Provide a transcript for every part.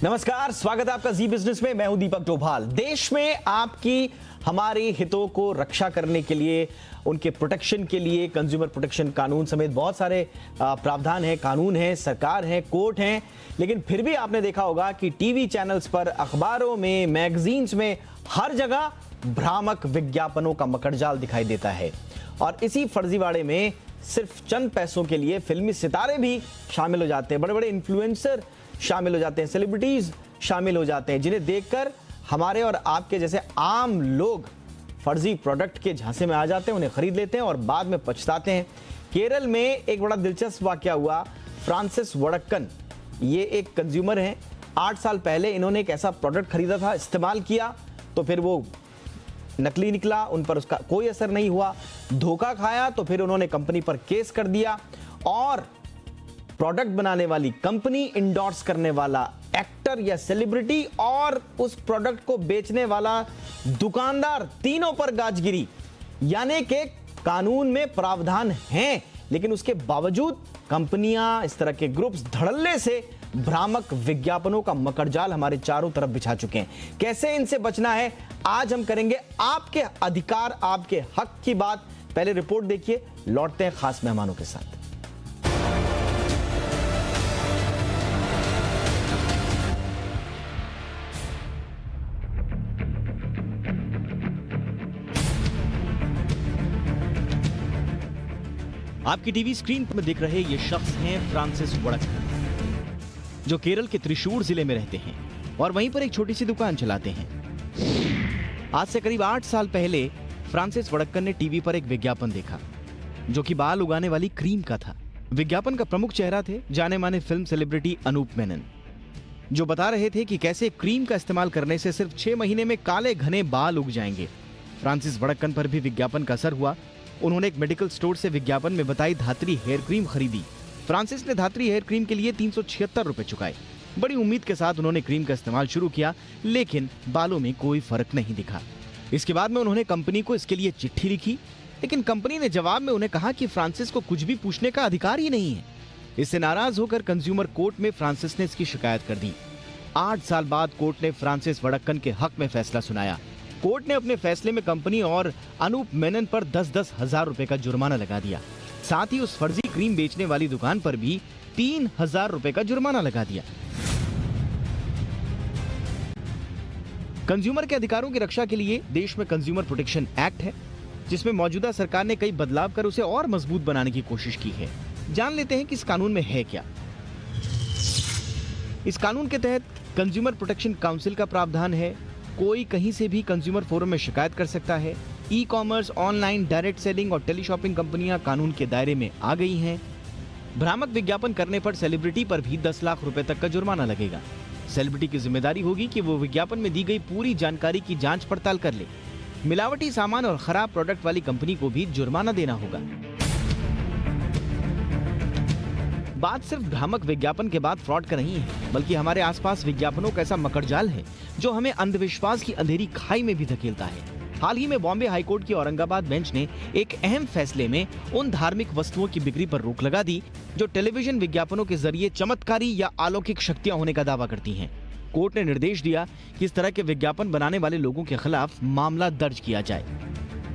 नमस्कार, स्वागत है आपका जी बिजनेस में। मैं हूं दीपक डोभाल। देश में आपकी हमारे हितों को रक्षा करने के लिए, उनके प्रोटेक्शन के लिए कंज्यूमर प्रोटेक्शन कानून समेत बहुत सारे प्रावधान हैं, कानून हैं, सरकार है, कोर्ट हैं। लेकिन फिर भी आपने देखा होगा कि टीवी चैनल्स पर, अखबारों में, मैगजीन्स में, हर जगह भ्रामक विज्ञापनों का मकड़जाल दिखाई देता है। और इसी फर्जीवाड़े में सिर्फ चंद पैसों के लिए फिल्मी सितारे भी शामिल हो जाते हैं, बड़े बड़े इन्फ्लुएंसर शामिल हो जाते हैं, सेलिब्रिटीज शामिल हो जाते हैं, जिन्हें देखकर हमारे और आपके जैसे आम लोग फर्जी प्रोडक्ट के झांसे में आ जाते हैं, उन्हें खरीद लेते हैं और बाद में पछताते हैं। केरल में एक बड़ा दिलचस्प वाकया हुआ। फ्रांसिस वडक्कन, ये एक कंज्यूमर हैं। 8 साल पहले इन्होंने एक ऐसा प्रोडक्ट खरीदा था, इस्तेमाल किया तो फिर वो नकली निकला, उन पर उसका कोई असर नहीं हुआ। धोखा खाया तो फिर उन्होंने कंपनी पर केस कर दिया और प्रोडक्ट बनाने वाली कंपनी, इंडोर्स करने वाला एक्टर या सेलिब्रिटी और उस प्रोडक्ट को बेचने वाला दुकानदार, तीनों पर गाज गिरी। यानी कि कानून में प्रावधान हैं, लेकिन उसके बावजूद कंपनियां, इस तरह के ग्रुप्स धड़ल्ले से भ्रामक विज्ञापनों का मकड़जाल हमारे चारों तरफ बिछा चुके हैं। कैसे इनसे बचना है, आज हम करेंगे आपके अधिकार, आपके हक की बात। पहले रिपोर्ट देखिए, लौटते हैं खास मेहमानों के साथ। आपकी टीवी स्क्रीन पर देख रहे ये शख्स हैं फ्रांसिस वडक्कन, जो केरल के त्रिशूर जिले में रहते हैं और वहीं पर एक छोटी सी दुकान चलाते हैं। आज से करीब 8 साल पहले फ्रांसिस वडक्कन ने टीवी पर एक विज्ञापन देखा, जो कि बाल उगाने वाली क्रीम का था। विज्ञापन का प्रमुख चेहरा थे जाने माने फिल्म सेलिब्रिटी अनूप मेनन, जो बता रहे थे कि कैसे क्रीम का इस्तेमाल करने से सिर्फ 6 महीने में काले घने बाल उग जाएंगे। फ्रांसिस वडक्कन पर भी विज्ञापन का असर हुआ। उन्होंने एक मेडिकल स्टोर से विज्ञापन में बताई धात्री हेयर क्रीम खरीदी। फ्रांसिस ने धात्री हेयर क्रीम के लिए 376 रुपए चुकाए। बड़ी उम्मीद के साथ उन्होंने क्रीम का इस्तेमाल शुरू किया, लेकिन बालों में कोई फर्क नहीं दिखा। इसके बाद में उन्होंने कंपनी को इसके लिए चिट्ठी लिखी, लेकिन कंपनी ने जवाब में उन्हें कहा कि फ्रांसिस को कुछ भी पूछने का अधिकार ही नहीं है। इससे नाराज होकर कंज्यूमर कोर्ट में फ्रांसिस ने इसकी शिकायत कर दी। 8 साल बाद कोर्ट ने फ्रांसिस वडक्कन के हक में फैसला सुनाया। कोर्ट ने अपने फैसले में कंपनी और अनूप मेनन पर 10-10 हजार रुपए का जुर्माना लगा दिया। साथ ही उस फर्जी क्रीम बेचने वाली दुकान पर भी 3000 रुपए का जुर्माना लगा दिया। कंज्यूमर के अधिकारों की रक्षा के लिए देश में कंज्यूमर प्रोटेक्शन एक्ट है, जिसमें मौजूदा सरकार ने कई बदलाव कर उसे और मजबूत बनाने की कोशिश की है। जान लेते हैं कि इस कानून में है क्या। इस कानून के तहत कंज्यूमर प्रोटेक्शन काउंसिल का प्रावधान है। कोई कहीं से भी कंज्यूमर फोरम में शिकायत कर सकता है। E commerce, online, direct selling और टेलीशॉपिंग कंपनियां कानून के दायरे में आ गई हैं। भ्रामक विज्ञापन करने पर सेलिब्रिटी पर भी 10 लाख रुपए तक का जुर्माना लगेगा। सेलिब्रिटी की जिम्मेदारी होगी कि वो विज्ञापन में दी गई पूरी जानकारी की जांच पड़ताल कर ले। मिलावटी सामान और खराब प्रोडक्ट वाली कंपनी को भी जुर्माना देना होगा। बात सिर्फ भ्रामक विज्ञापन के बाद फ्रॉड का नहीं है, बल्कि हमारे आसपास विज्ञापनों का ऐसा मकड़जाल है जो हमें अंधविश्वास की अंधेरी खाई में भी धकेलता है। हाल ही में बॉम्बे हाईकोर्ट की औरंगाबाद बेंच ने एक अहम फैसले में उन धार्मिक वस्तुओं की बिक्री पर रोक लगा दी जो टेलीविजन विज्ञापनों के जरिए चमत्कारी या अलौकिक शक्तियां होने का दावा करती हैं। कोर्ट ने निर्देश दिया कि इस तरह के विज्ञापन बनाने वाले लोगों के खिलाफ मामला दर्ज किया जाए।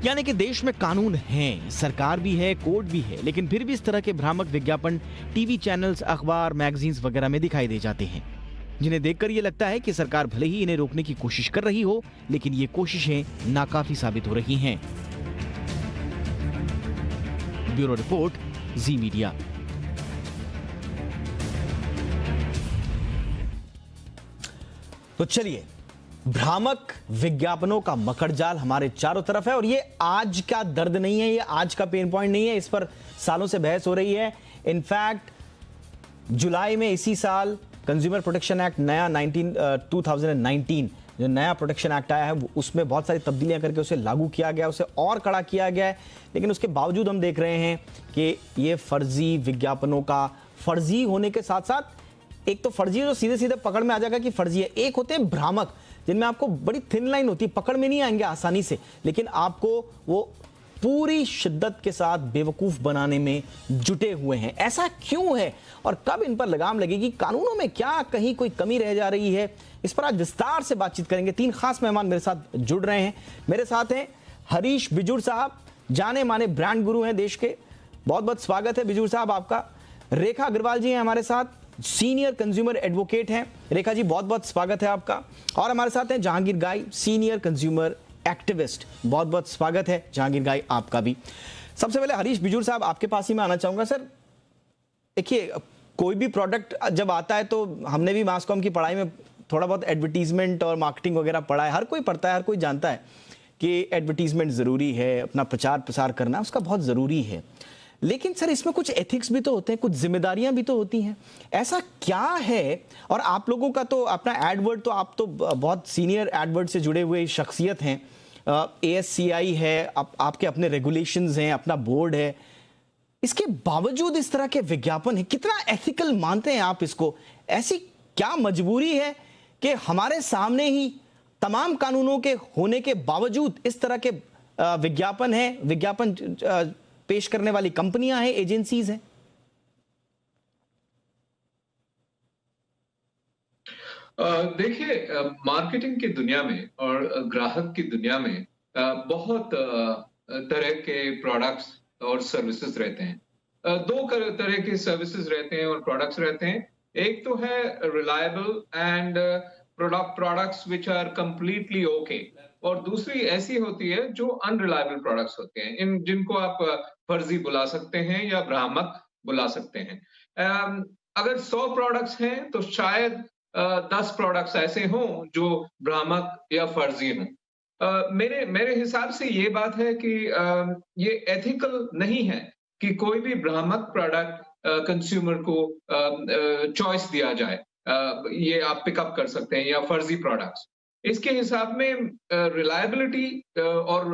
यानी कि देश में कानून है, सरकार भी है, कोर्ट भी है, लेकिन फिर भी इस तरह के भ्रामक विज्ञापन टीवी चैनल्स, अखबार, मैगजीन्स वगैरह में दिखाई दे जाते हैं, जिन्हें देखकर ये लगता है कि सरकार भले ही इन्हें रोकने की कोशिश कर रही हो, लेकिन ये कोशिशें नाकाफी साबित हो रही हैं। ब्यूरो रिपोर्ट, जी मीडिया। तो चलिए, भ्रामक विज्ञापनों का मकड़जाल हमारे चारों तरफ है और ये आज का दर्द नहीं है, ये आज का पेन पॉइंट नहीं है। इस पर सालों से बहस हो रही है। इनफैक्ट जुलाई में इसी साल कंज्यूमर प्रोटेक्शन एक्ट नया 2019 जो नया प्रोटेक्शन एक्ट आया है, उसमें बहुत सारी तब्दीलियां करके उसे लागू किया गया, उसे और कड़ा किया गया है। लेकिन उसके बावजूद हम देख रहे हैं कि ये फर्जी विज्ञापनों का, फर्जी होने के साथ साथ एक तो फर्जी जो सीधे सीधे पकड़ में आ जाएगा कि फर्जी है, एक होते हैं भ्रामक, जिनमें आपको बड़ी थिन लाइन होती है, पकड़ में नहीं आएंगे आसानी से, लेकिन आपको वो पूरी शिद्दत के साथ बेवकूफ बनाने में जुटे हुए हैं। ऐसा क्यों है और कब इन पर लगाम लगेगी? कानूनों में क्या कहीं कोई कमी रह जा रही है? इस पर आज विस्तार से बातचीत करेंगे। 3 खास मेहमान मेरे साथ जुड़ रहे हैं। मेरे साथ हैं हरीश बिजुर साहब, जाने माने ब्रांड गुरु हैं देश के। बहुत बहुत स्वागत है बिजुर साहब आपका। रेखा अग्रवाल जी हैं हमारे साथ, सीनियर कंज्यूमर एडवोकेट हैं। रेखा जी बहुत बहुत स्वागत है आपका। और हमारे साथ हैं जहांगीर गाई, सीनियर कंज्यूमर एक्टिविस्ट। बहुत बहुत स्वागत है जहांगीर गाई आपका भी। सबसे पहले हरीश बिजुर साहब आपके पास ही मैं आना चाहूंगा। सर देखिए, कोई भी प्रोडक्ट जब आता है तो हमने भी मास कॉम की पढ़ाई में थोड़ा बहुत एडवर्टीजमेंट और मार्केटिंग वगैरह पढ़ा है। हर कोई पढ़ता है, हर कोई जानता है कि एडवर्टीजमेंट ज़रूरी है, अपना प्रचार प्रसार करना उसका बहुत ज़रूरी है। लेकिन सर इसमें कुछ एथिक्स भी तो होते हैं, कुछ जिम्मेदारियां भी तो होती हैं। ऐसा क्या है? और आप लोगों का तो अपना एडवर्ड, तो आप तो बहुत सीनियर एडवर्ड से जुड़े हुए शख्सियत हैं। ASCI है, आपके अपने रेगुलेशंस हैं, अपना बोर्ड है। इसके बावजूद इस तरह के विज्ञापन है, कितना एथिकल मानते हैं आप इसको? ऐसी क्या मजबूरी है कि हमारे सामने ही तमाम कानूनों के होने के बावजूद इस तरह के विज्ञापन है, विज्ञापन पेश करने वाली कंपनियां हैं, एजेंसीज हैं? देखिए, मार्केटिंग की दुनिया में और ग्राहक की दुनिया में बहुत तरह के प्रोडक्ट्स और सर्विसेज रहते हैं। 2 तरह के सर्विसेज रहते हैं और प्रोडक्ट्स रहते हैं। एक तो है reliable and products which are completely okay, और दूसरी ऐसी होती है जो अनरिलायबल प्रोडक्ट्स होते हैं, जिनको आप फर्जी बुला सकते हैं या भ्रामक बुला सकते हैं। अगर 100 प्रोडक्ट्स हैं तो शायद 10 प्रोडक्ट्स ऐसे हों जो भ्रामक या फर्जी हों। मेरे हिसाब से ये बात है कि ये एथिकल नहीं है कि कोई भी भ्रामक प्रोडक्ट कंज्यूमर को चॉइस दिया जाए। ये आप पिकअप कर सकते हैं, या फर्जी प्रोडक्ट्स। इसके हिसाब में रिलायबिलिटी और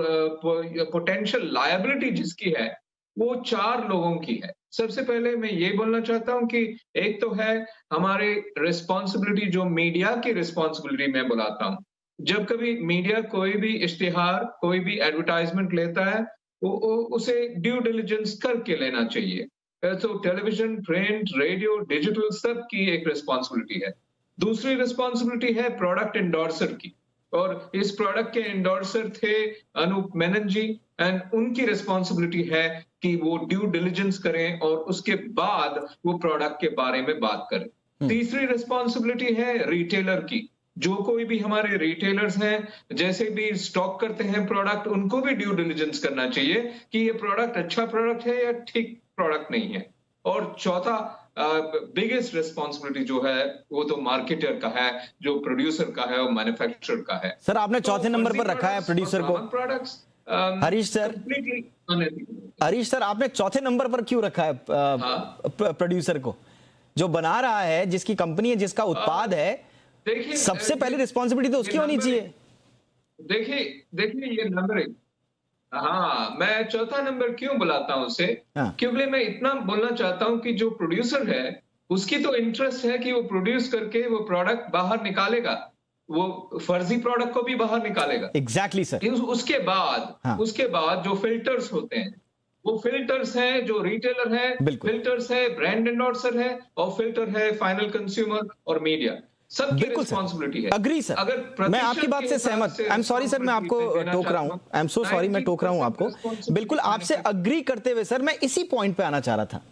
पोटेंशियल लायबिलिटी जिसकी है वो 4 लोगों की है। सबसे पहले मैं ये बोलना चाहता हूं कि एक तो है हमारे रिस्पॉन्सिबिलिटी, जो मीडिया की रिस्पॉन्सिबिलिटी मैं बुलाता हूं। जब कभी मीडिया कोई भी इश्तिहार, कोई भी एडवर्टाइजमेंट लेता है, उसे ड्यू डिलिजेंस करके लेना चाहिए। तो टेलीविजन, प्रिंट, रेडियो, डिजिटल, सब की एक रिस्पॉन्सिबिलिटी है। दूसरी रिस्पॉन्सिबिलिटी है प्रोडक्ट एंडोर्सर की, और इस प्रोडक्ट के एंडोर्सर थे अनूप मेनन जी, एंड उनकी रिस्पॉन्सिबिलिटी है कि वो ड्यू डिलिजेंस करें और उसके बाद वो प्रोडक्ट के बारे में बात करें। तीसरी रिस्पॉन्सिबिलिटी है रिटेलर की। जो कोई भी हमारे रिटेलर्स हैं, जैसे भी स्टॉक करते हैं प्रोडक्ट, उनको भी ड्यू डिलिजेंस करना चाहिए कि ये प्रोडक्ट अच्छा प्रोडक्ट है या ठीक प्रोडक्ट नहीं है। और चौथा बिगेस्ट रिस्पॉन्सिबिलिटी जो है वो तो मार्केटर का है, जो प्रोड्यूसर का है और मैन्युफैक्चरर का है। सर आपने चौथे नंबर पर रखा है प्रोड्यूसर को। Products Harish sir, Harish sir आपने चौथे नंबर पर क्यों रखा है प्रोड्यूसर को? जो बना रहा है, जिसकी कंपनी है, जिसका उत्पाद है, सबसे पहले रिस्पॉन्सिबिलिटी तो उसकी होनी चाहिए। देखिए ये नंबर, हाँ, मैं चौथा नंबर क्यों बुलाता हूं उसे, क्योंकि मैं इतना बोलना चाहता हूं कि जो प्रोड्यूसर है उसकी तो इंटरेस्ट है कि वो प्रोड्यूस करके वो प्रोडक्ट बाहर निकालेगा, वो फर्जी प्रोडक्ट को भी बाहर निकालेगा। Exactly sir. उसके बाद जो फिल्टर्स होते हैं, वो फिल्टर्स हैं जो रिटेलर है, फिल्टर्स है ब्रांड एंडोर्सर है, और फिल्टर है फाइनल कंज्यूमर और मीडिया। सबकी रिस्पॉन्सिबिलिटी है। अग्री सर, मैं आपकी बात से सहमत। आई एम सॉरी सर, मैं आपको टोक रहा हूं, आई एम सो सॉरी, मैं टोक रहा हूं आपको। बिल्कुल आपसे अग्री करते हुए सर मैं इसी पॉइंट पे आना चाह रहा था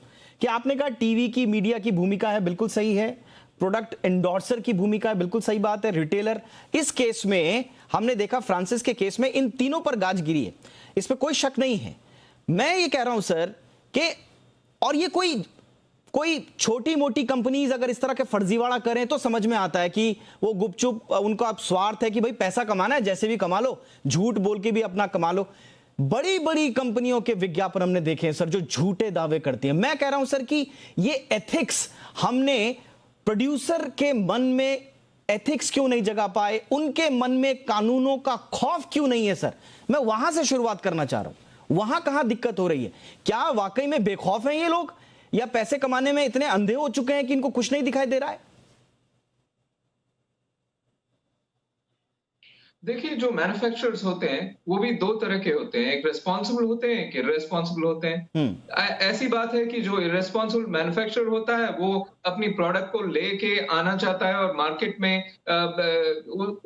कि आपने कहा टीवी की, मीडिया की भूमिका है, बिल्कुल सही है। प्रोडक्ट एंडोर्सर की भूमिका है, बिल्कुल सही बात है। रिटेलर, इस केस में हमने देखा, फ्रांसिस के केस में इन तीनों पर गाज गिरी है, इस पर कोई शक नहीं है। मैं ये कह रहा हूं सर कि, और ये कोई छोटी मोटी कंपनीज अगर इस तरह के फर्जीवाड़ा करें तो समझ में आता है कि वो गुपचुप, उनका स्वार्थ है कि भाई पैसा कमाना है, जैसे भी कमा लो, झूठ बोल के भी अपना कमा लो। बड़ी बड़ी कंपनियों के विज्ञापन हमने देखे हैं सर जो झूठे दावे करती हैं। मैं कह रहा हूं सर कि ये एथिक्स, हमने प्रोड्यूसर के मन में एथिक्स क्यों नहीं जगा पाए, उनके मन में कानूनों का खौफ क्यों नहीं है सर? मैं वहां से शुरुआत करना चाह रहा हूं, वहां कहां दिक्कत हो रही है? क्या वाकई में बेखौफ हैं ये लोग, या पैसे कमाने में इतने अंधे हो चुके हैं कि इनको कुछ नहीं दिखाई दे रहा है? देखिए, जो मैन्युफैक्चरर्स होते हैं, वो भी 2 तरह के होते हैं। एक रिस्पॉन्सिबल होते हैं, एक इर्रेस्पॉन्सिबल होते हैं। ऐसी बात है कि जो इर्रेस्पॉन्सिबल मैन्युफैक्चरर होता है, वो अपनी प्रोडक्ट को लेके आना चाहता है और मार्केट में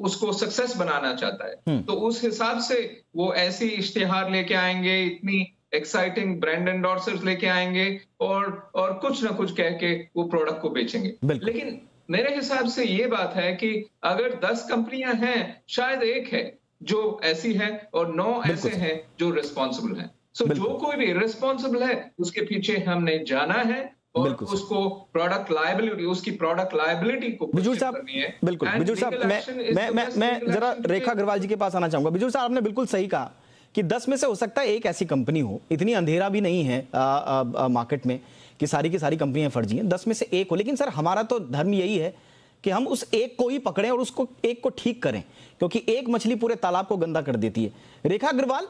उसको सक्सेस बनाना चाहता है। तो उस हिसाब से वो ऐसी इश्तिहार लेके आएँगे, इतनी एक्साइटिंग ब्रांड एंडोर्सर्स लेके आएँगे और कुछ ना कुछ कह के वो प्रोडक्ट को बेचेंगे। बिल्कुल। लेकिन मेरे हिसाब से ये बात है कि अगर 10 कंपनियां हैं, शायद एक है जो ऐसी है और 9 ऐसे बिल्कुल। हैं जो रिस्पॉन्सिबल हैं। सो जो बिल्कुल। कोई भी इर्रेस्पॉन्सिबल है, उसके पीछे हमने जाना है और बिल्कुल सर। उसको उसकी प्रोडक्ट लायबिलिटी को बिजूर क्वेश्चन साहब, करनी है। बिल्कुल and Bijur sahab, legal action is the best मैं लीगल जरा action to Rekha take. Agarwal ji के पास आना चाहूंगा। बिजूर साहब, आपने बिल्कुल सही कहा कि 10 में से हो सकता है एक ऐसी कंपनी हो, इतनी अंधेरा भी नहीं है मार्केट में कि सारी की सारी कंपनियां फर्जी हैं। 10 में से एक हो, लेकिन सर हमारा तो धर्म यही है कि हम उस एक को ही पकड़ें और उसको एक को ठीक करें, क्योंकि एक मछली पूरे तालाब को गंदा कर देती है। रेखा अग्रवाल,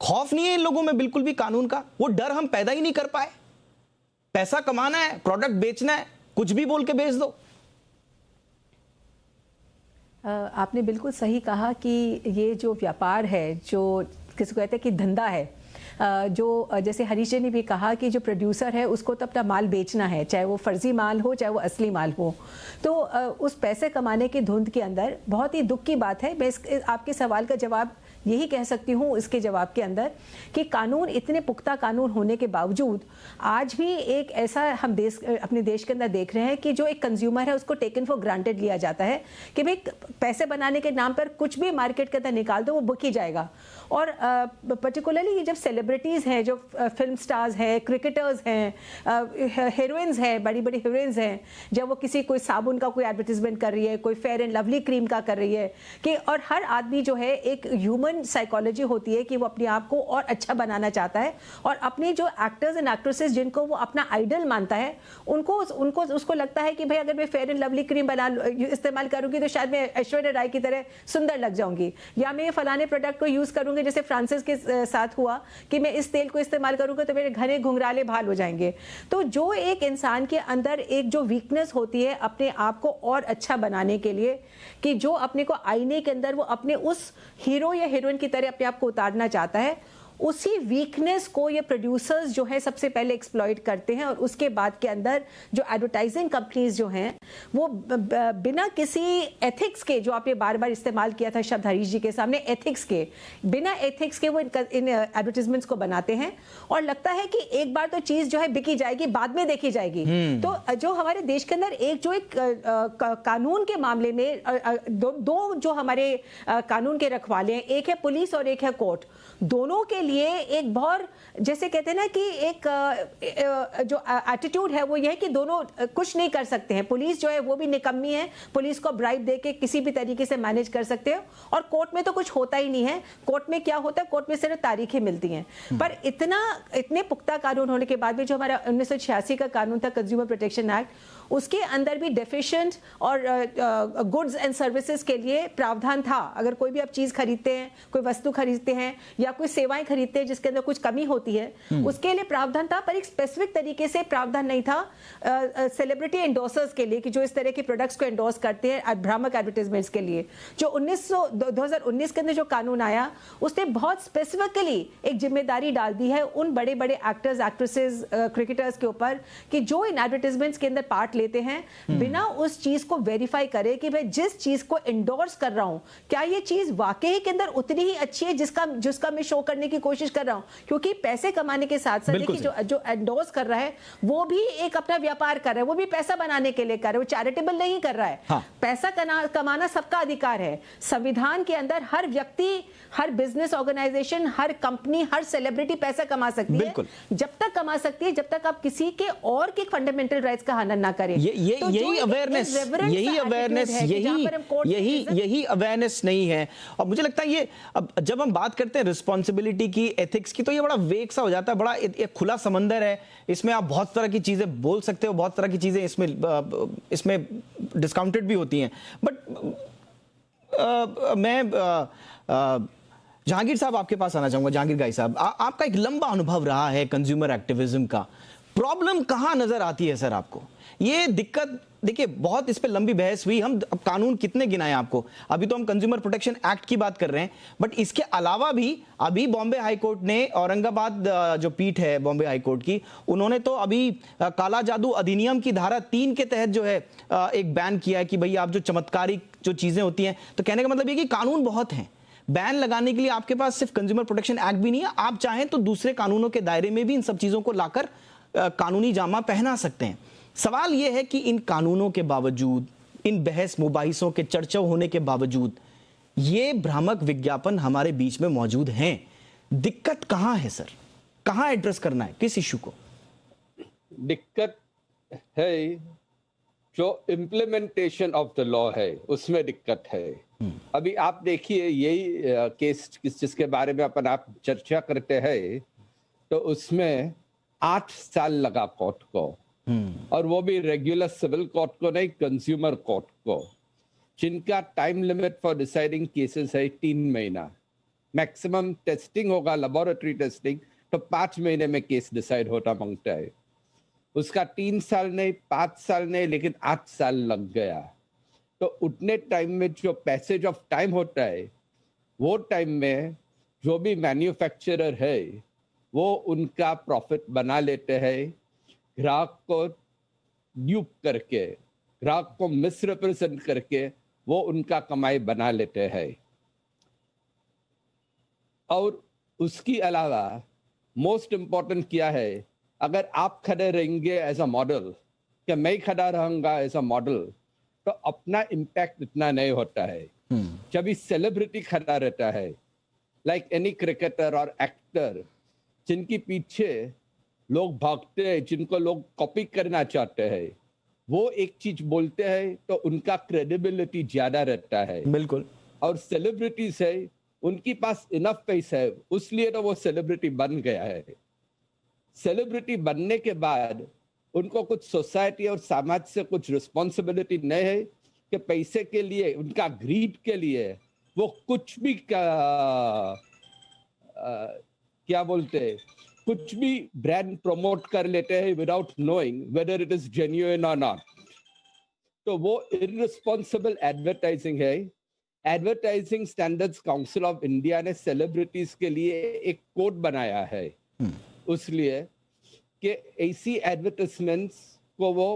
खौफ नहीं है इन लोगों में बिल्कुल भी कानून का? वो डर हम पैदा ही नहीं कर पाए। पैसा कमाना है, प्रोडक्ट बेचना है, कुछ भी बोल के बेच दो। आपने बिल्कुल सही कहा कि ये जो व्यापार है, जो किसको कहते हैं कि धंधा है, जो जैसे हरीश जी ने भी कहा कि जो प्रोड्यूसर है उसको तो अपना माल बेचना है, चाहे वो फर्जी माल हो चाहे वो असली माल हो। तो उस पैसे कमाने की धुंध के अंदर बहुत ही दुख की बात है। मैं आपके सवाल का जवाब यही कह सकती हूँ इसके जवाब के अंदर कि कानून, इतने पुख्ता कानून होने के बावजूद आज भी एक ऐसा हम अपने देश के अंदर देख रहे हैं कि जो एक कंज्यूमर है उसको टेकन फॉर ग्रांटेड लिया जाता है कि भाई पैसे बनाने के नाम पर कुछ भी मार्केट के अंदर निकाल दो, वो बुक ही जाएगा। और पर्टिकुलरली ये जब सेलिब्रिटीज़ हैं, जो फिल्म स्टार्स हैं, क्रिकेटर्स हैं, हीरोइंस हैं, बड़ी बड़ी हीरोइंस हैं, जब वो किसी कोई साबुन का कोई एडवर्टीजमेंट कर रही है, कोई फेयर एंड लवली क्रीम का कर रही है कि, और हर आदमी जो है, एक ह्यूमन साइकोलॉजी होती है कि वो अपने आप को और अच्छा बनाना चाहता है और अपने जो एक्टर्स एंड एक्ट्रेसेस जिनको वो अपना आइडल मानता है, उसको लगता है कि भाई अगर मैं फेयर एंड लवली क्रीम इस्तेमाल करूंगी तो शायद मैं ऐश्वर्या राय की तरह सुंदर लग जाऊंगी, या मैं फलाने प्रोडक्ट को यूज करूंगी जैसे फ्रांसिस के साथ हुआ कि मैं इस तेल को इस्तेमाल करूंगा तो मेरे घने घुंघराले बाल हो जाएंगे। तो जो एक इंसान के अंदर एक जो वीकनेस होती है अपने आप को और अच्छा बनाने के लिए, कि जो अपने को आईने के अंदर वो अपने उस हीरो या हीरोइन की तरह अपने आप को उतारना चाहता है, उसी वीकनेस को ये प्रोड्यूसर्स जो है सबसे पहले एक्सप्लॉइट करते हैं और उसके बाद के अंदर जो एडवर्टाइजिंग कंपनीज जो हैं वो बिना किसी एथिक्स के, जो आपने बार बार इस्तेमाल किया था शब्द हरीश जी के सामने, एथिक्स के, बिना एथिक्स के वो इन एडवर्टाइजमेंट्स को बनाते हैं और लगता है कि एक बार तो चीज जो है बिकी जाएगी, बाद में देखी जाएगी। तो जो हमारे देश के अंदर एक कानून के मामले में दो जो हमारे कानून के रखवाले हैं, एक है पुलिस और एक है कोर्ट, दोनों के लिए एक बहुत, जैसे कहते हैं ना कि एक जो एटीट्यूड है वो ये है कि दोनों कुछ नहीं कर सकते हैं। पुलिस जो है वो भी निकम्मी है, पुलिस को ब्राइब देके किसी भी तरीके से मैनेज कर सकते हो, और कोर्ट में तो कुछ होता ही नहीं है। कोर्ट में क्या होता है, कोर्ट में सिर्फ तारीखें मिलती हैं। पर इतने पुख्ता कानून होने के बाद भी जो हमारा 1986 का कानून था, कंज्यूमर प्रोटेक्शन एक्ट, उसके अंदर भी डेफिशिएंट और गुड्स एंड सर्विसेज के लिए प्रावधान था। अगर कोई भी आप चीज खरीदते हैं, कोई वस्तु खरीदते हैं या कोई सेवाएं खरीदते हैं जिसके अंदर कुछ कमी होती है, उसके लिए प्रावधान था, पर एक स्पेसिफिक तरीके से प्रावधान नहीं था सेलिब्रिटी एंडोर्सर्स के लिए, कि जो इस तरह के प्रोडक्ट्स को एंडोर्स करते हैं भ्रामक एडवर्टाइजमेंट्स के लिए। जो 2019 के अंदर जो कानून आया, उसने बहुत स्पेसिफिकली एक जिम्मेदारी डाल दी है उन बड़े बड़े एक्टर्स, एक्ट्रेसेस, क्रिकेटर्स के ऊपर कि जो इन एडवर्टाइजमेंट्स के अंदर पार्ट लेते हैं, बिना उस चीज को वेरीफाई करे कि भाई जिस चीज को एंडोर्स कर रहा हूं, क्या ये चीज वाकई के अंदर उतनी ही अच्छी है जिसका मैं शो करने की कोशिश कर रहा हूं। क्योंकि पैसे कमाने के साथ साथ देखिए, जो एंडोर्स कर रहा है वो भी एक अपना व्यापार कर रहा है, वो भी पैसा बनाने के लिए कर रहा है, वो चैरिटेबल नहीं कर रहा है। हाँ। पैसा कमाना सबका अधिकार है। संविधान के अंदर हर व्यक्ति, हर बिजनेस ऑर्गेनाइजेशन, हर कंपनी, हर सेलिब्रिटी पैसा कमा सकती है, जब तक कमा सकती है जब तक आप किसी के और के फंडामेंटल राइट्स का हनन ना करें। यही अवेयरनेस नहीं है। और मुझे लगता है ये, अब जब हम बात करते हैं रिस्पॉन्सिबिलिटी की, एथिक्स की, तो ये बड़ा वेग सा हो जाता है, बड़ा एक खुला समंदर है। इसमें आप बहुत तरह की चीजें बोल सकते हो, बहुत तरह की चीजें इसमें डिस्काउंटेड भी होती हैं। बट मैं जहांगीर साहब आपके पास आना चाहूंगा। जहांगीर गाई साहब, आपका एक लंबा अनुभव रहा है कंज्यूमर एक्टिविज्म का। प्रॉब्लम कहां नजर आती है सर आपको? ये दिक्कत देखिए, बहुत इस पे लंबी बहस हुई। हम अब कानून कितने गिनाएं आपको, अभी तो हम कंज्यूमर प्रोटेक्शन एक्ट की बात कर रहे हैं, बट इसके अलावा भी अभी बॉम्बे हाई कोर्ट ने, औरंगाबाद जो पीठ है बॉम्बे हाई कोर्ट की, उन्होंने तो अभी काला जादू अधिनियम की धारा 3 के तहत जो है एक बैन किया है कि भाई आप जो चमत्कारिक जो चीजें होती हैं, तो कहने का मतलब ये कि कानून बहुत हैं, बैन लगाने के लिए आपके पास सिर्फ कंज्यूमर प्रोटेक्शन एक्ट भी नहीं है, आप चाहें तो दूसरे कानूनों के दायरे में भी इन सब चीजों को लाकर कानूनी जामा पहना सकते हैं। सवाल यह है कि इन कानूनों के बावजूद, इन बहस मुबाहिसों के चर्चा होने के बावजूद, ये भ्रामक विज्ञापन हमारे बीच में मौजूद हैं। दिक्कत कहां है सर, कहां एड्रेस करना है, किस इशू को? दिक्कत है जो इम्प्लीमेंटेशन ऑफ द लॉ है, उसमें दिक्कत है। अभी आप देखिए, यही केस जिसके बारे में अपन आप चर्चा करते हैं, तो उसमें 8 साल लगा कोर्ट को, और वो भी रेगुलर सिविल कोर्ट को नहीं, कंज्यूमर कोर्ट को, जिनका time limit for deciding cases है 3 महीना। मैक्सिमम टेस्टिंग होगा, लेबोरेटरी टेस्टिंग, तो 5 महीने में केस डिसाइड होता मांगता है। उसका 3 साल नहीं, 5 साल नहीं, लेकिन 8 साल लग गया। तो उतने टाइम में जो पैसेज ऑफ टाइम होता है, वो टाइम में जो भी मैन्युफैक्चरर है वो उनका प्रॉफिट बना लेते हैं, ग्राहक को ड्यूप करके, ग्राहक को मिसरिप्रेजेंट करके वो उनका कमाई बना लेते हैं। और उसके अलावा मोस्ट इम्पोर्टेंट क्या है, अगर आप खड़े रहेंगे एज अ मॉडल, कि मैं खड़ा रहूंगा एज अ मॉडल, तो अपना इम्पैक्ट इतना नहीं होता है। जब इस सेलिब्रिटी खड़ा रहता है, लाइक एनी क्रिकेटर और एक्टर, जिनके पीछे लोग भागते हैं, जिनको लोग कॉपी करना चाहते हैं, वो एक चीज बोलते हैं तो उनका क्रेडिबिलिटी ज्यादा रहता है। बिल्कुल। और सेलिब्रिटीज है, उनके पास इनफ पैसा है, उसलिए तो वो सेलिब्रिटी बन गया है। सेलिब्रिटी बनने के बाद उनको कुछ सोसाइटी और समाज से कुछ रिस्पॉन्सिबिलिटी नहीं है कि पैसे के लिए, उनका ग्रीड के लिए वो कुछ भी क्या बोलते हैं, कुछ भी ब्रांड प्रमोट कर लेते हैं without knowing whether it is genuine और नॉट। तो वो इररिस्पॉन्सिबल एडवर्टाइजिंग है। Advertising standards council of India ने सेलिब्रिटीज के लिए एक कोड बनाया है, उसलिए कि ऐसी एडवर्टाइजमेंट्स को वो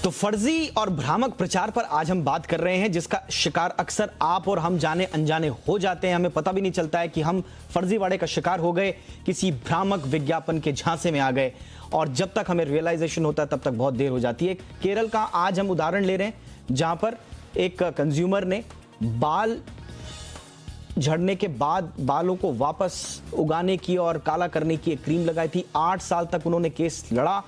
तो फर्जी और भ्रामक प्रचार पर आज हम बात कर रहे हैं, जिसका शिकार अक्सर आप और हम जाने अनजाने हो जाते हैं। हमें पता भी नहीं चलता है कि हम फर्जीवाड़े का शिकार हो गए, किसी भ्रामक विज्ञापन के झांसे में आ गए, और जब तक हमें रियलाइजेशन होता है तब तक बहुत देर हो जाती है। केरल का आज हम उदाहरण ले रहे हैं, जहां पर एक कंज्यूमर ने बाल झड़ने के बाद बालों को वापस उगाने की और काला करने की एक क्रीम लगाई थी। 8 साल तक उन्होंने केस लड़ा,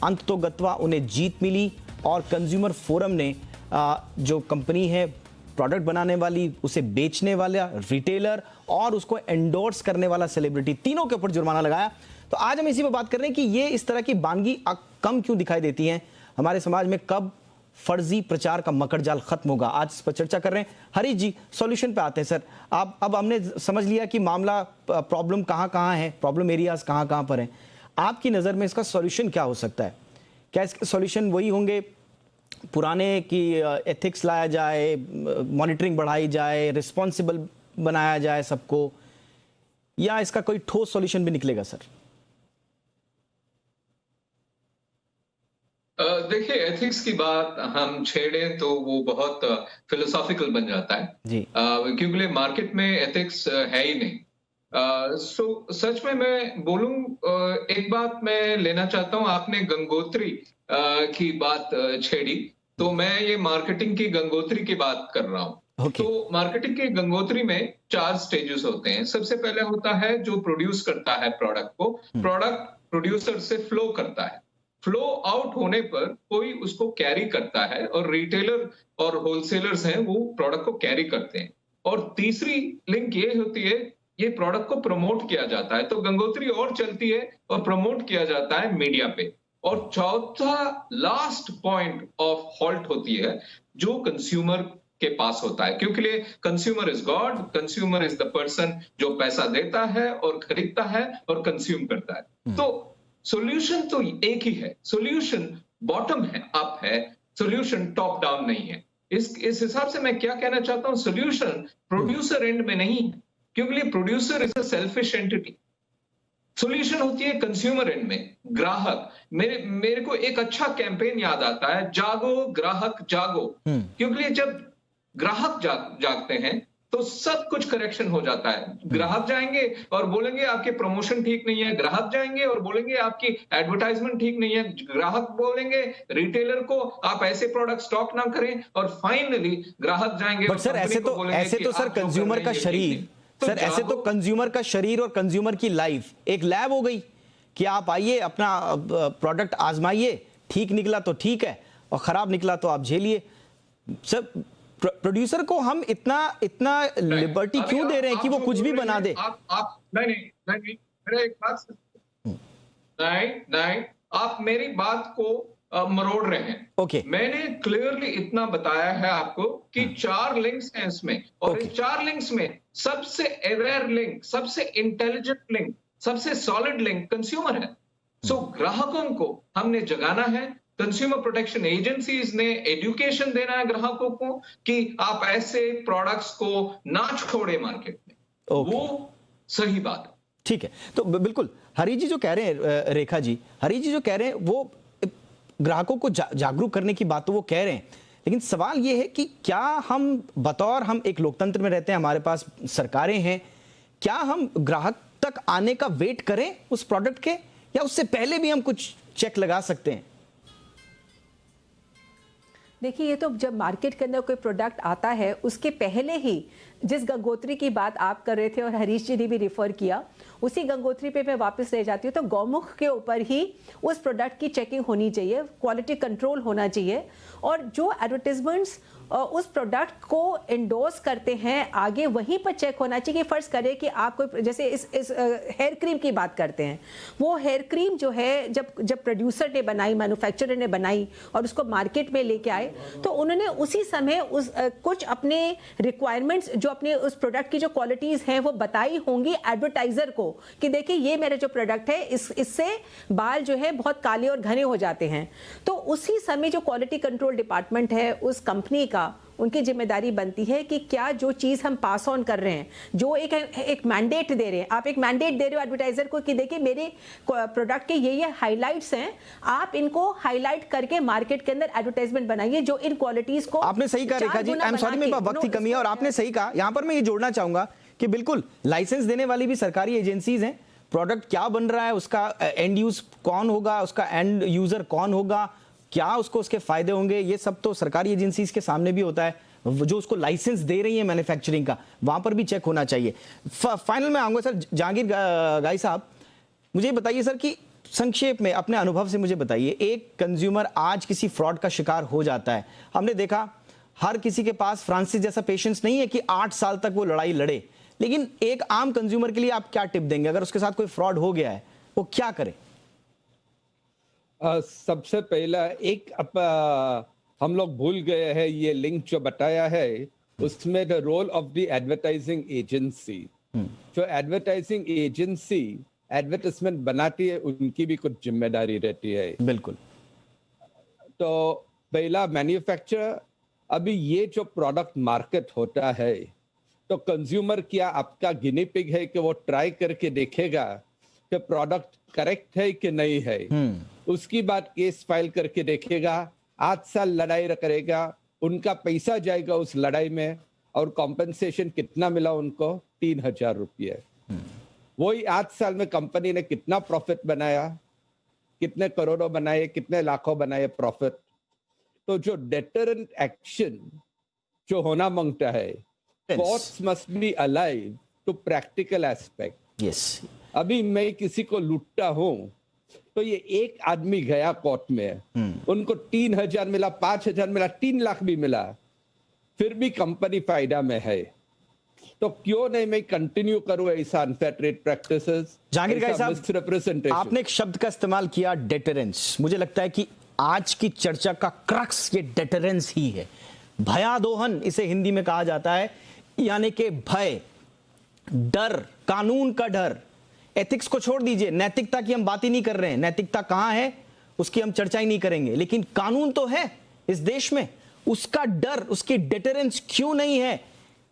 अंततोगत्वा उन्हें जीत मिली, और कंज्यूमर फोरम ने जो कंपनी है प्रोडक्ट बनाने वाली, उसे बेचने वाला रिटेलर और उसको एंडोर्स करने वाला सेलिब्रिटी, तीनों के ऊपर जुर्माना लगाया। तो आज हम इसी पर बात कर रहे हैं कि ये इस तरह की वानगी कम क्यों दिखाई देती हैं हमारे समाज में, कब फर्जी प्रचार का मकड़जाल खत्म होगा, आज इस पर चर्चा कर रहे हैं। हरीश जी, सॉल्यूशन पे आते हैं सर। आप अब हमने समझ लिया कि मामला, प्रॉब्लम कहां है, प्रॉब्लम एरियाज कहां पर हैं। आपकी नजर में इसका सॉल्यूशन क्या हो सकता है? क्या इसके सॉल्यूशन वही होंगे पुराने की एथिक्स लाया जाए, मॉनिटरिंग बढ़ाई जाए, रिस्पॉन्सिबल बनाया जाए सबको, या इसका कोई ठोस सॉल्यूशन भी निकलेगा सर? देखिए, एथिक्स की बात हम छेड़ें तो वो बहुत फिलोसॉफिकल बन जाता है जी, क्योंकि मार्केट में एथिक्स है ही नहीं। सच में मैं बोलूं, एक बात मैं लेना चाहता हूं, आपने गंगोत्री की बात छेड़ी, तो मैं ये मार्केटिंग की गंगोत्री की बात कर रहा हूं। तो मार्केटिंग के गंगोत्री में 4 स्टेजेस होते हैं। सबसे पहले होता है जो प्रोड्यूस करता है प्रोडक्ट को, प्रोडक्ट प्रोड्यूसर से फ्लो करता है, फ्लो आउट होने पर कोई उसको कैरी करता है, और रिटेलर और होलसेलर्स हैं वो प्रोडक्ट को कैरी करते हैं। और तीसरी लिंक ये होती है, ये प्रोडक्ट को प्रमोट किया जाता है, तो गंगोत्री और चलती है और प्रमोट किया जाता है मीडिया पे। और चौथा लास्ट पॉइंट ऑफ हॉल्ट होती है जो कंज्यूमर के पास होता है, क्योंकि consumer is God, consumer is the person जो पैसा देता है और खरीदता है और कंज्यूम करता है। तो सॉल्यूशन तो एक ही है, सॉल्यूशन बॉटम है, अप है, सॉल्यूशन टॉप डाउन नहीं है। इस हिसाब से मैं क्या कहना चाहता हूं, सॉल्यूशन प्रोड्यूसर एंड में नहीं है, क्योंकि producer is a selfish entity. Solution होती है कंज्यूमर एंड में, ग्राहक। मेरे को एक अच्छा कैंपेन याद आता है, जागो ग्राहक जागो, क्योंकि जब ग्राहक जागते हैं तो सब कुछ करेक्शन हो जाता है। ग्राहक जाएंगे और बोलेंगे आपके प्रमोशन ठीक नहीं है, ग्राहक जाएंगे और बोलेंगे आपकी एडवर्टाइजमेंट ठीक नहीं है, ग्राहक बोलेंगे रिटेलर को आप ऐसे प्रोडक्ट स्टॉक ना करें, और फाइनली ग्राहक जाएंगे। बट सर ऐसे तो सर कंज्यूमर का शरीर, सर ऐसे तो कंज्यूमर का शरीर और कंज्यूमर की लाइफ एक लैब हो गई कि आप आइए अपना प्रोडक्ट आजमाइए, ठीक निकला तो ठीक है और खराब निकला तो आप झेलिए। सर प्रोड्यूसर को हम इतना लिबर्टी क्यों दे रहे हैं कि वो कुछ भी बना दे? नहीं, मेरा एक बात नहीं, आप मेरी बात को मरोड़ रहे हैं। ओके, मैंने क्लियरली इतना बताया है आपको कि 4 लिंक्स हैं इसमें, और इन 4 लिंक्स में सबसे अवेयर लिंक, सबसे इंटेलिजेंट लिंक, सबसे सॉलिड लिंक कंज्यूमर है। सो ग्राहकों को हमने जगाना है, कंज्यूमर प्रोटेक्शन एजेंसीज ने एजुकेशन देना है ग्राहकों को कि आप ऐसे प्रोडक्ट्स को ना छोड़े मार्केट में। वो सही बात है। ठीक है, तो बिल्कुल हरी जी जो कह रहे हैं, रेखा जी, हरी जी जो कह रहे हैं वो ग्राहकों को जागरूक करने की बात तो वो कह रहे हैं, लेकिन सवाल ये है कि क्या हम एक लोकतंत्र में रहते हैं, हमारे पास सरकारें हैं, क्या हम ग्राहक तक आने का वेट करें उस प्रोडक्ट के, या उससे पहले भी हम कुछ चेक लगा सकते हैं? देखिए, ये तो जब मार्केट के अंदर कोई प्रोडक्ट आता है उसके पहले ही, जिस गंगोत्री की बात आप कर रहे थे और हरीश जी ने भी रिफर किया, उसी गंगोत्री पे मैं वापस ले जाती हूँ। तो गौमुख के ऊपर ही उस प्रोडक्ट की चेकिंग होनी चाहिए, क्वालिटी कंट्रोल होना चाहिए, और जो एडवर्टीजमेंट्स उस प्रोडक्ट को इंडोर्स करते हैं आगे वहीं पर चेक होना चाहिए कि फर्ज करें कि आप कोई, जैसे इस हेयर क्रीम की बात करते हैं, वो हेयर क्रीम जो है जब प्रोड्यूसर ने बनाई, मैन्युफैक्चरर ने बनाई और उसको मार्केट में लेके आए, तो उन्होंने उसी समय कुछ अपने रिक्वायरमेंट्स, जो अपने उस प्रोडक्ट की जो क्वालिटीज हैं वो बताई होंगी एडवर्टाइजर को कि देखिए ये मेरा जो प्रोडक्ट है इससे बाल जो है बहुत काले और घने हो जाते हैं। तो उसी समय जो क्वालिटी कंट्रोल डिपार्टमेंट है उस कंपनी का, उनकी जिम्मेदारी बनती है कि क्या जो चीज हम पास ऑन कर रहे हैं, जो एक मैंडेट दे रहे हैं, आप एक मैंडेट दे रहे हो एडवर्टाइजर को कि देखिए मेरे प्रोडक्ट के ये हाइलाइट्स हैं, आप इनको हाईलाइट करके मार्केट के अंदर एडवर्टाइजमेंट बनाइए जो इन क्वालिटीज को। आपने सही कहा Rekha ji, I am sorry मेरे पास वक्त की कमी है, और आपने सही कहा। यहां पर मैं ये जोड़ना चाहूंगा कि बिल्कुल लाइसेंस देने वाली भी सरकारी एजेंसीज हैं, प्रोडक्ट क्या बन रहा है, उसका एंड यूज कौन होगा, उसका एंड यूजर कौन होगा, क्या उसको उसके फायदे होंगे, ये सब तो सरकारी एजेंसीज के सामने भी होता है। जो उसको लाइसेंस दे रही है मैन्युफैक्चरिंग का, वहां पर भी चेक होना चाहिए। फाइनल में आऊंगा सर जहांगीर गाई साहब, मुझे बताइए सर कि संक्षेप में अपने अनुभव से मुझे बताइए, एक कंज्यूमर आज किसी फ्रॉड का शिकार हो जाता है, हमने देखा हर किसी के पास फ्रांसिस जैसा पेशेंस नहीं है कि 8 साल तक वो लड़ाई लड़े, लेकिन एक आम कंज्यूमर के लिए आप क्या टिप देंगे अगर उसके साथ कोई फ्रॉड हो गया है, वो क्या करे? सबसे पहला हम लोग भूल गए हैं, ये लिंक जो बताया है उसमें the role of the advertising agency. जो एडवर्टाइजिंग एजेंसी एडवर्टाइजमेंट बनाती है उनकी भी कुछ जिम्मेदारी रहती है। बिल्कुल। तो पहला मैन्युफैक्चरर, अभी ये जो प्रोडक्ट मार्केट होता है तो कंज्यूमर क्या आपका गिनी पिग है कि वो ट्राई करके देखेगा कि प्रोडक्ट करेक्ट है कि नहीं है, उसकी बाद केस फाइल करके देखेगा, 8 साल लड़ाई करेगा, उनका पैसा जाएगा उस लड़ाई में, और कॉम्पेंसेशन कितना मिला उनको? 3000 रुपये। वही 8 साल में कंपनी ने कितना प्रॉफिट बनाया, कितने करोड़ों बनाए, कितने लाखों बनाए प्रॉफिट। तो जो डेटरेंट एक्शन जो होना मांगता है, courts must be alive to practical aspect. Yes, अभी मैं किसी को लूटता हूं तो ये एक आदमी गया कोर्ट में, उनको 3000 मिला, 5000 मिला, 3 लाख भी मिला, फिर भी कंपनी फायदा में है, तो क्यों नहीं मैं कंटिन्यू करूं ऐसा अनफेयर ट्रेड प्रैक्टिसेस? जहांगीर गाई साहब, आपने एक शब्द का इस्तेमाल किया, डेटरेंस। मुझे लगता है कि आज की चर्चा का क्रक्स ये डेटरेंस ही है। भयादोहन इसे हिंदी में कहा जाता है, यानी कि भय, डर, कानून का डर। एथिक्स को छोड़ दीजिए, नैतिकता की हम बात ही नहीं कर रहे हैं, नैतिकता कहां है उसकी हम चर्चा ही नहीं करेंगे, लेकिन कानून तो है इस देश में, उसका डर, उसकी डिटरेंस क्यों नहीं है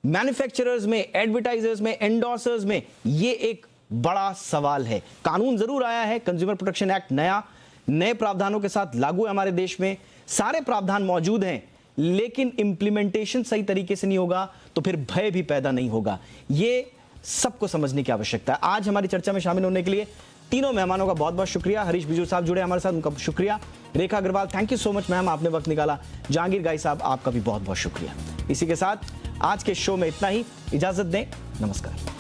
मैन्युफैक्चरर्स में, एडवर्टाइजर्स में, एंडोर्सर्स में? ये एक बड़ा सवाल है। कानून जरूर आया है, कंज्यूमर प्रोटेक्शन एक्ट नया, नए प्रावधानों के साथ लागू है हमारे देश में, सारे प्रावधान मौजूद हैं, लेकिन इंप्लीमेंटेशन सही तरीके से नहीं होगा तो फिर भय भी पैदा नहीं होगा। ये सबको समझने की आवश्यकता है। आज हमारी चर्चा में शामिल होने के लिए तीनों मेहमानों का बहुत बहुत शुक्रिया। हरीश बिजूर साहब जुड़े हमारे साथ, उनका शुक्रिया। Rekha Agarwal, thank you so much ma'am, आपने वक्त निकाला। जहांगीर गाई साहब, आपका भी बहुत बहुत शुक्रिया। इसी के साथ आज के शो में इतना ही, इजाजत दें, नमस्कार।